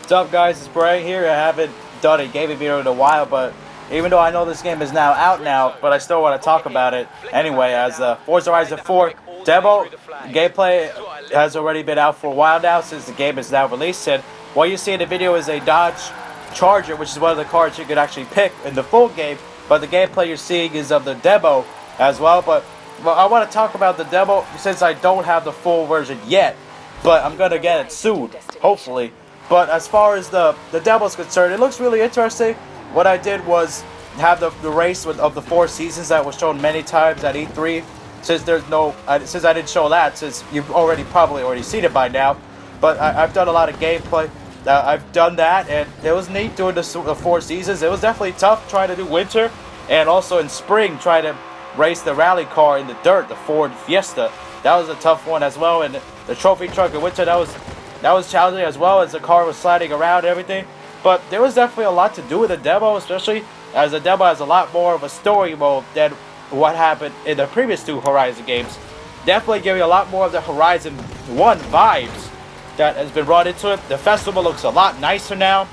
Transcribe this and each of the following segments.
What's up, guys? It's Bray here. I haven't done a gaming video in a while, but even though I know this game is now out now, but I still want to talk about it anyway. As Forza Horizon 4 demo gameplay has already been out for a while now since the game is now released. And what you see in the video is a Dodge Charger, which is one of the cars you could actually pick in the full game. But the gameplay you're seeing is of the demo as well. But I want to talk about the demo since I don't have the full version yet, but I'm gonna get it soon, hopefully. But as far as the demo is concerned, it looks really interesting. What I did was have the race of the 4 seasons that was shown many times at E3. Since there's no, since I didn't show that, since you've probably already seen it by now. But I've done a lot of gameplay. I've done that, and it was neat doing the 4 seasons. It was definitely tough trying to do winter, and also in spring trying to race the rally car in the dirt, the Ford Fiesta. That was a tough one as well. And the trophy truck in winter, that was challenging as well, as the car was sliding around and everything. But there was definitely a lot to do with the demo, especially as the demo has a lot more of a story mode than what happened in the previous 2 Horizon games. Definitely giving a lot more of the Horizon 1 vibes that has been brought into it. The festival looks a lot nicer now.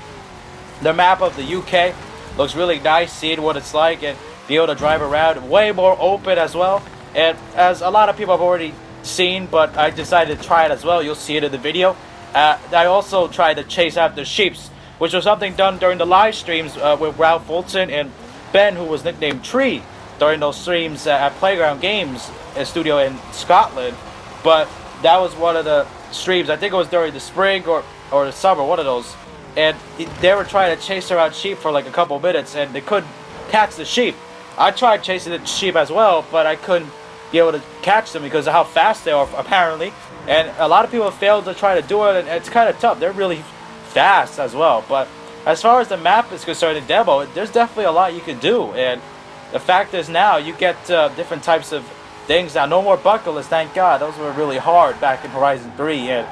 The map of the UK looks really nice, seeing what it's like and be able to drive around. Way more open as well. And as a lot of people have already seen, but I decided to try it as well. You'll see it in the video. I also tried to chase after sheeps, which was something done during the live streams with Ralph Fulton and Ben, who was nicknamed Tree, during those streams at Playground Games studio in Scotland. But that was one of the streams. I think it was during the spring or the summer, one of those. And they were trying to chase around sheep for like a couple minutes, and they couldn't catch the sheep. I tried chasing the sheep as well, but I couldn't be able to catch them because of how fast they are, apparently. And a lot of people failed to try to do it, and it's kind of tough. They're really fast as well. But as far as the map is concerned in demo, there's definitely a lot you can do. And the fact is now you get different types of things now. No more buckleless, thank God. Those were really hard back in Horizon 3.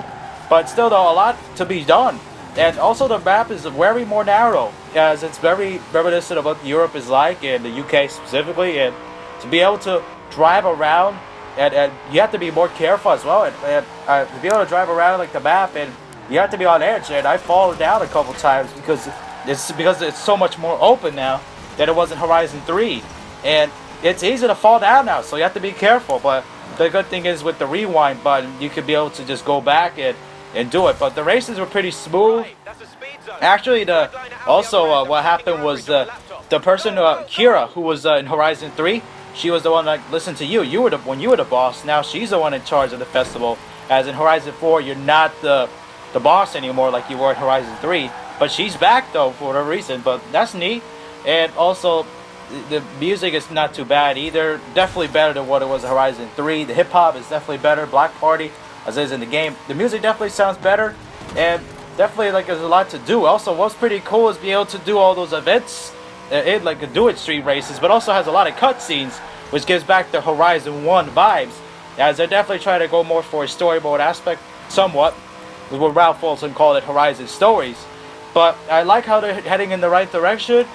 But still, though, a lot to be done. And also the map is very more narrow, as it's very reminiscent of what Europe is like, and the UK specifically. And to be able to drive around, and you have to be more careful as well. And to be able to drive around like the map, and you have to be on edge. And I've fallen down a couple times because it's so much more open now than it was in Horizon 3. And it's easy to fall down now, so you have to be careful. But the good thing is with the rewind button, you could be able to just go back and do it. But the races were pretty smooth. Actually, what happened was the person Kira, who was in Horizon 3, she was the one that listened to you. When you were the boss. Now she's the one in charge of the festival. As in Horizon 4, you're not the boss anymore like you were in Horizon 3. But she's back though for whatever reason. But that's neat. And also, the music is not too bad either. Definitely better than what it was in Horizon 3. The hip hop is definitely better. Black Party, as is in the game. The music definitely sounds better, and definitely like there's a lot to do. Also, what's pretty cool is being able to do all those events in like the Do It Street races, but also has a lot of cutscenes, which gives back the Horizon 1 vibes. As they're definitely trying to go more for a story mode aspect, somewhat, with what Ralph Fulton called it Horizon Stories. But I like how they're heading in the right direction.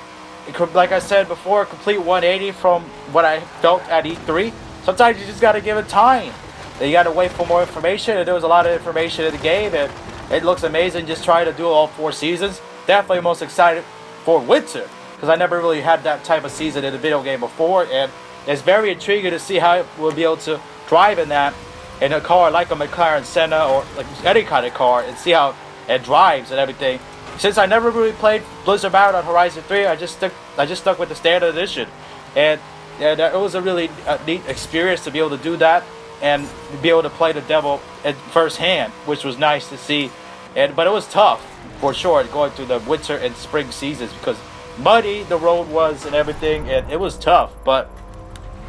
Like I said before, a complete 180 from what I felt at E3. Sometimes you just gotta give it time. You gotta wait for more information, and there was a lot of information in the game, and it looks amazing just trying to do all 4 seasons. Definitely most excited for winter, because I never really had that type of season in a video game before, and it's very intriguing to see how we'll be able to drive in a car like a McLaren Senna or like any kind of car, and see how it drives and everything. Since I never really played Blizzard Bound on Horizon 3, I just stuck with the standard edition, and it was a really neat experience to be able to do that and be able to play the demo at first hand, which was nice to see. But it was tough for sure going through the winter and spring seasons because muddy the road was and everything, and it was tough. But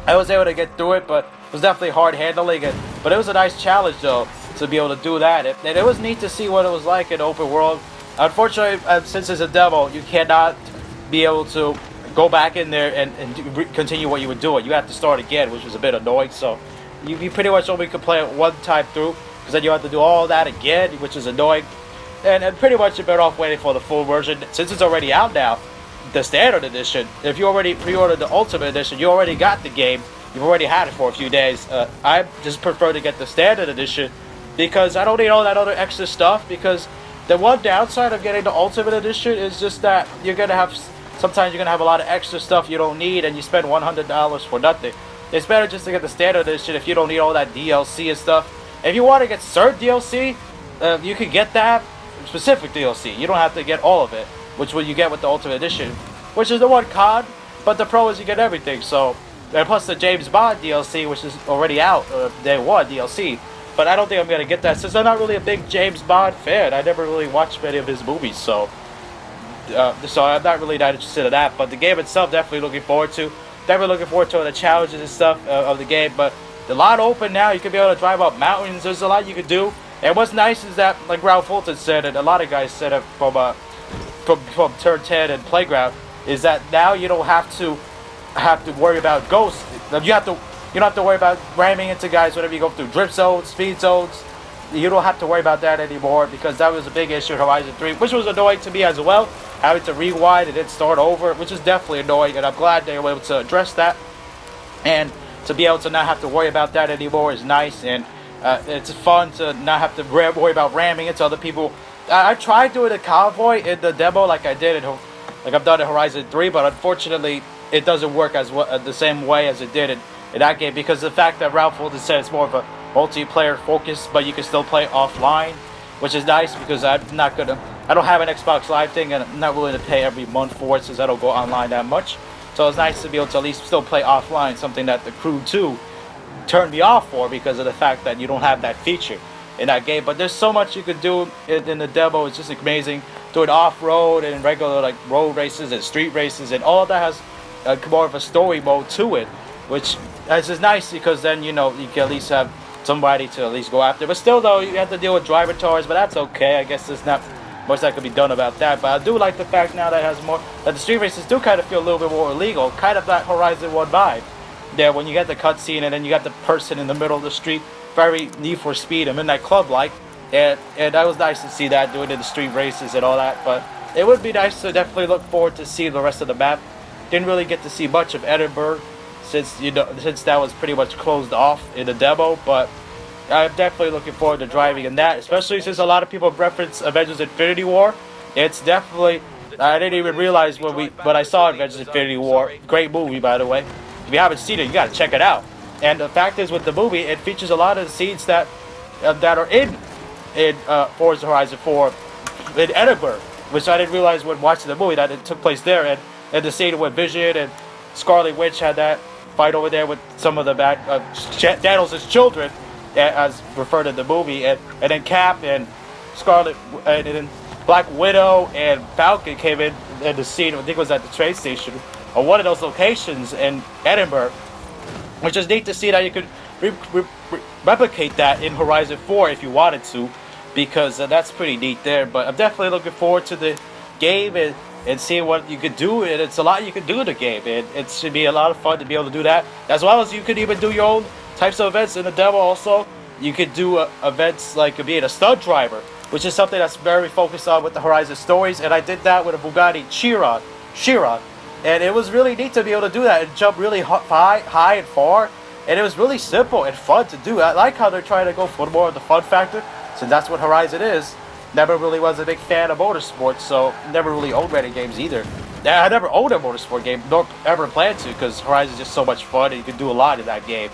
I was able to get through it, but it was definitely hard handling it. But it was a nice challenge though to be able to do that, and it was neat to see what it was like in open world. Unfortunately, since it's a demo, you cannot be able to go back in there and continue what you were doing. You have to start again, which was a bit annoying. So you pretty much only could play it one time through, because then you have to do all that again, which is annoying. And pretty much you're better off waiting for the full version, since it's already out now, the standard edition. If you already pre-ordered the ultimate edition, you already got the game. You've already had it for a few days. I just prefer to get the standard edition because I don't need all that other extra stuff, because The one downside of getting the Ultimate Edition is just that sometimes you're gonna have a lot of extra stuff you don't need, and you spend $100 for nothing. It's better just to get the Standard Edition if you don't need all that DLC and stuff. If you want to get certain DLC, you can get that specific DLC. You don't have to get all of it, which will you get with the Ultimate Edition, which is the one con. But the pro is you get everything. So, and plus the James Bond DLC, which is already out, day one DLC. But I don't think I'm gonna get that since I'm not really a big James Bond fan. I never really watched many of his movies, so I'm not really that interested in that. But the game itself, definitely looking forward to. Definitely looking forward to the challenges and stuff of the game. But a lot open now. You can be able to drive up mountains. There's a lot you can do. And what's nice is that, like Ralph Fulton said, and a lot of guys said it from Turn 10 and Playground, is that now you don't have to worry about ghosts. You don't have to worry about ramming into guys whenever you go through drift zones, speed zones. You don't have to worry about that anymore, because that was a big issue in Horizon 3, which was annoying to me as well, having to rewind and then start over, which is definitely annoying, and I'm glad they were able to address that. And to be able to not have to worry about that anymore is nice, and it's fun to not have to worry about ramming into other people. I tried doing a convoy in the demo like I've done in Horizon 3, but unfortunately it doesn't work as well, the same way as it did in that game, because of the fact that Ralph Fulton said it's more of a multiplayer focus, but you can still play offline, which is nice, because I don't have an Xbox Live thing, and I'm not willing to pay every month for it since I don't go online that much. So it's nice to be able to at least still play offline, something that the Crew 2 turned me off for because of the fact that you don't have that feature in that game. But there's so much you could do in the demo. It's just amazing. Doing off-road and regular like road races and street races, and all that has more of a story mode to it, which is just nice, because then you can at least have somebody to at least go after. But still, though, you have to deal with driver tours, but that's okay. I guess there's not much that could be done about that. But I do like the fact now that the street races do kind of feel a little bit more illegal, kind of that Horizon 1 vibe. There, when you get the cutscene and then you got the person in the middle of the street, very Need for Speed and Midnight Club like, and that was nice to see that doing in the street races and all that. But it would be nice to definitely look forward to see the rest of the map. Didn't really get to see much of Edinburgh since that was pretty much closed off in the demo, but I'm definitely looking forward to driving in that, especially since a lot of people reference Avengers Infinity War. It's definitely, I didn't even realize when I saw Avengers Infinity War, great movie by the way. If you haven't seen it, you gotta check it out. And the fact is, with the movie, it features a lot of the scenes that are in Forza Horizon 4 in Edinburgh, which I didn't realize when watching the movie that it took place there. And the scene with Vision and Scarlet Witch had that fight over there with some of the Daniels' children, as referred in the movie, and then Cap and Scarlet and then Black Widow and Falcon came in the scene. I think it was at the train station or one of those locations in Edinburgh, which is neat to see that you could replicate that in Horizon 4 if you wanted to, because that's pretty neat there. But I'm definitely looking forward to the game and seeing what you could do, and it's a lot you can do in the game, and it should be a lot of fun to be able to do that, as well as you could even do your own types of events in the demo. Also, you could do events like being a stunt driver, which is something that's very focused on with the Horizon stories, and I did that with a Bugatti Chiron, and it was really neat to be able to do that and jump really high and far, and it was really simple and fun to do. I like how they're trying to go for more of the fun factor, since that's what Horizon is. Never really was a big fan of motorsports, so never really owned many games either. I never owned a motorsport game, nor ever planned to, because Horizon is just so much fun and you can do a lot in that game,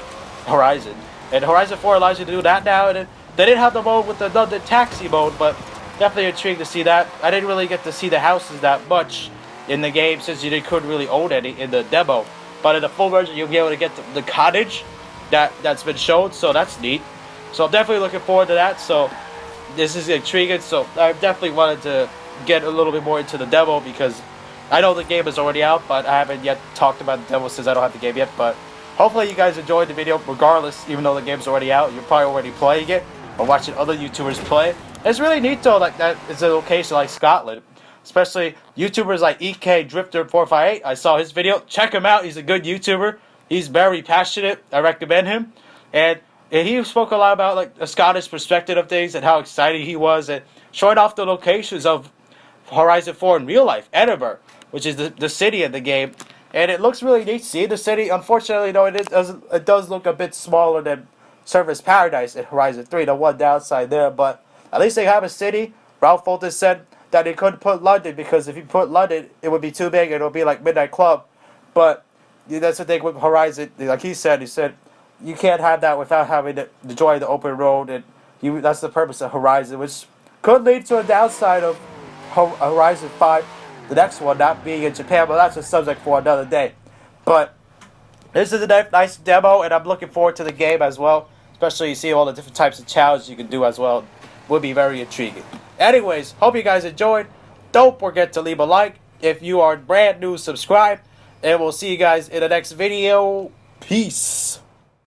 Horizon. And Horizon 4 allows you to do that now, and they didn't have the mode with the taxi mode, but definitely intrigued to see that. I didn't really get to see the houses that much in the game, since you couldn't really own any in the demo. But in the full version, you'll be able to get the cottage that's been shown, so that's neat. So I'm definitely looking forward to that. So this is intriguing, so I definitely wanted to get a little bit more into the demo, because I know the game is already out, but I haven't yet talked about the demo since I don't have the game yet. But hopefully you guys enjoyed the video regardless, even though the game's already out. You're probably already playing it or watching other YouTubers play. It's really neat though, like that it's a location like Scotland, especially YouTubers like EK Drifter 458. I saw his video. Check him out. He's a good YouTuber. He's very passionate. I recommend him. And he spoke a lot about like a Scottish perspective of things and how excited he was, and showing off the locations of Horizon 4 in real life, Edinburgh, which is the city in the game. And it looks really neat seeing the city. Unfortunately, though, it does look a bit smaller than Surface Paradise in Horizon 3, the one downside there. But at least they have a city. Ralph Fulton said that he couldn't put London because if you put London, it would be too big and it would be like Midnight Club. But that's the thing with Horizon. Like he said you can't have that without having the joy of the open road, and that's the purpose of Horizon, which could lead to a downside of Horizon 5, the next one not being in Japan, but that's a subject for another day. But this is a nice demo, and I'm looking forward to the game as well. Especially you see all the different types of challenges you can do as well. Would be very intriguing. Anyways, hope you guys enjoyed. Don't forget to leave a like. If you are brand new, subscribe. And we'll see you guys in the next video. Peace.